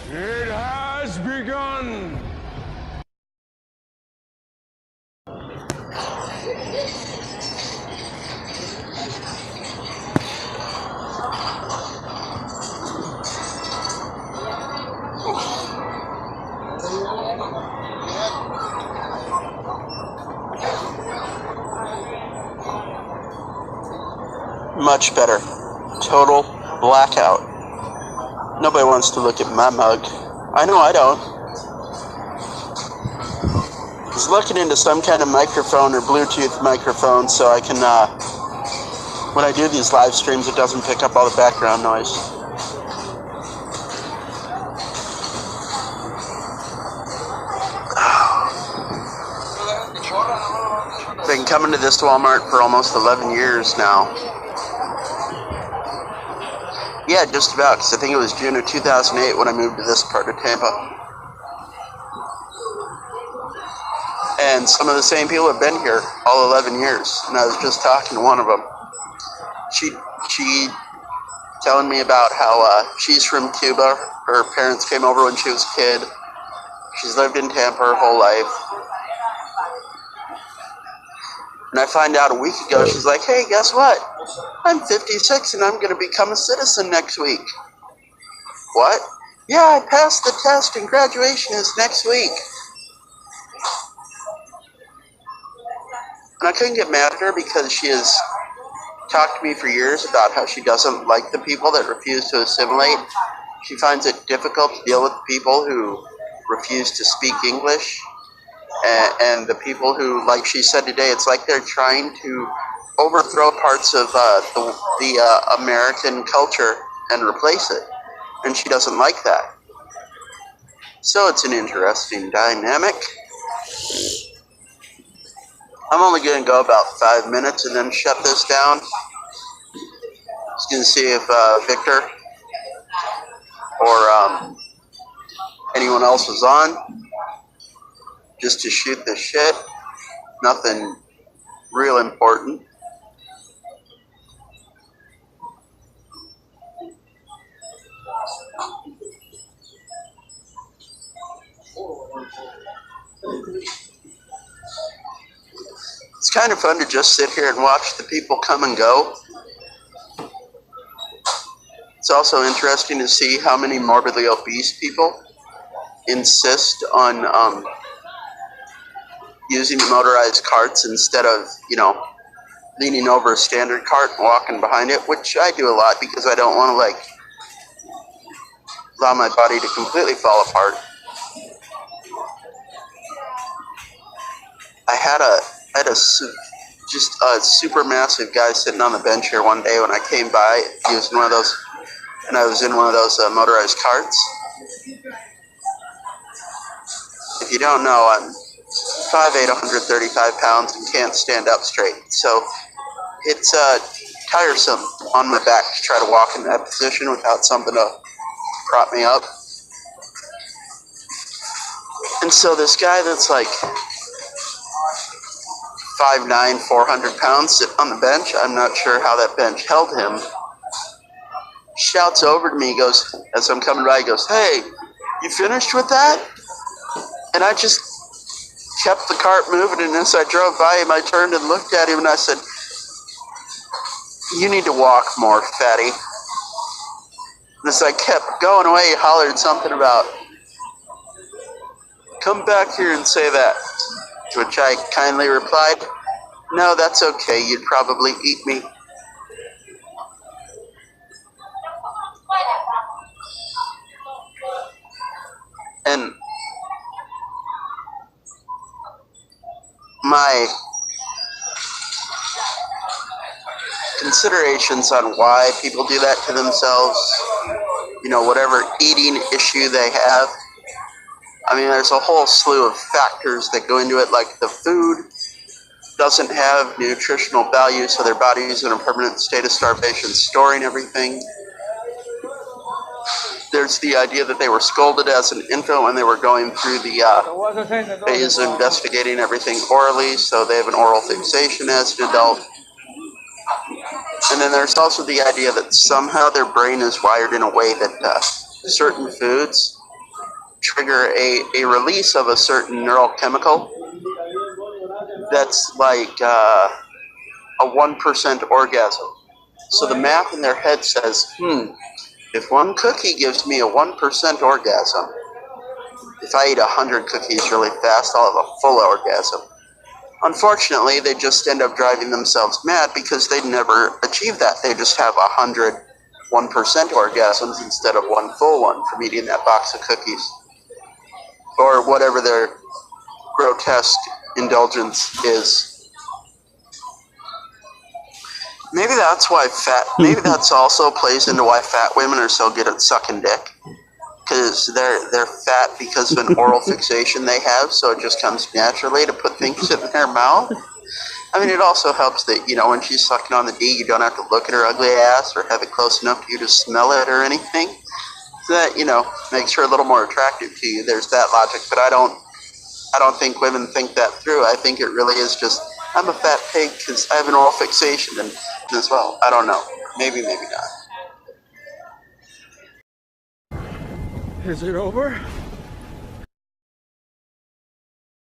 It has begun! Much better. Total blackout. Nobody wants to look at my mug. I know I don't. I was looking into some kind of microphone or Bluetooth microphone so I can, when I do these live streams, it doesn't pick up all the background noise. Been coming to this Walmart for almost 11 years now. Yeah, just about, because I think it was June of 2008 when I moved to this part of Tampa. And some of the same people have been here all 11 years. And I was just talking to one of them. She telling me about how she's from Cuba. Her parents came over when she was a kid. She's lived in Tampa her whole life. And I find out a week ago, she's like, hey, guess what? I'm 56 and I'm going to become a citizen next week. What? Yeah, I passed the test and graduation is next week. And I couldn't get mad at her because she has talked to me for years about how she doesn't like the people that refuse to assimilate. She finds it difficult to deal with the people who refuse to speak English. And the people who, like she said today, it's like they're trying to overthrow parts of the American culture and replace it. And she doesn't like that. So it's an interesting dynamic. I'm only going to go about 5 minutes and then shut this down. Just going to see if Victor or anyone else was on. Just to shoot the shit. Nothing real important. It's kind of fun to just sit here and watch the people come and go. It's also interesting to see how many morbidly obese people insist on using motorized carts instead of, leaning over a standard cart and walking behind it, which I do a lot because I don't want to, allow my body to completely fall apart. I had a super massive guy sitting on the bench here one day when I came by. He was in one of those, and I was in one of those motorized carts. If you don't know, I'm 5'8", 135 pounds, and can't stand up straight. So it's tiresome on my back to try to walk in that position without something to prop me up. And so this guy that's like 5'9", 400 pounds sitting on the bench, I'm not sure how that bench held him, shouts over to me, goes, as I'm coming by, he goes, hey, you finished with that? And I just kept the cart moving, and as I drove by him, I turned and looked at him, and I said, you need to walk more, fatty. And as I kept going away, he hollered something about, come back here and say that. To which I kindly replied, no, that's okay, you'd probably eat me. And my considerations on why people do that to themselves, whatever eating issue they have, I mean, there's a whole slew of factors that go into it, like the food doesn't have nutritional value, so their body is in a permanent state of starvation, storing everything. There's the idea that they were scolded as an infant when they were going through the phase of investigating everything orally, so they have an oral fixation as an adult. And then there's also the idea that somehow their brain is wired in a way that certain foods trigger a release of a certain neurochemical that's like a 1% orgasm. So the math in their head says, if one cookie gives me a 1% orgasm, if I eat 100 cookies really fast, I'll have a full orgasm. Unfortunately, they just end up driving themselves mad because they never achieve that. They just have 101% orgasms instead of one full one from eating that box of cookies. Or whatever their grotesque indulgence is. Maybe that's why maybe that's also plays into why fat women are so good at sucking dick. Because they're fat because of an oral fixation they have, so it just comes naturally to put things in their mouth. I mean, it also helps that, when she's sucking on the D, you don't have to look at her ugly ass or have it close enough for you to smell it or anything. So that, makes her a little more attractive to you. There's that logic, but I don't think women think that through. I think it really is just, I'm a fat pig because I have an oral fixation and as well. I don't know. Maybe not. Is it over?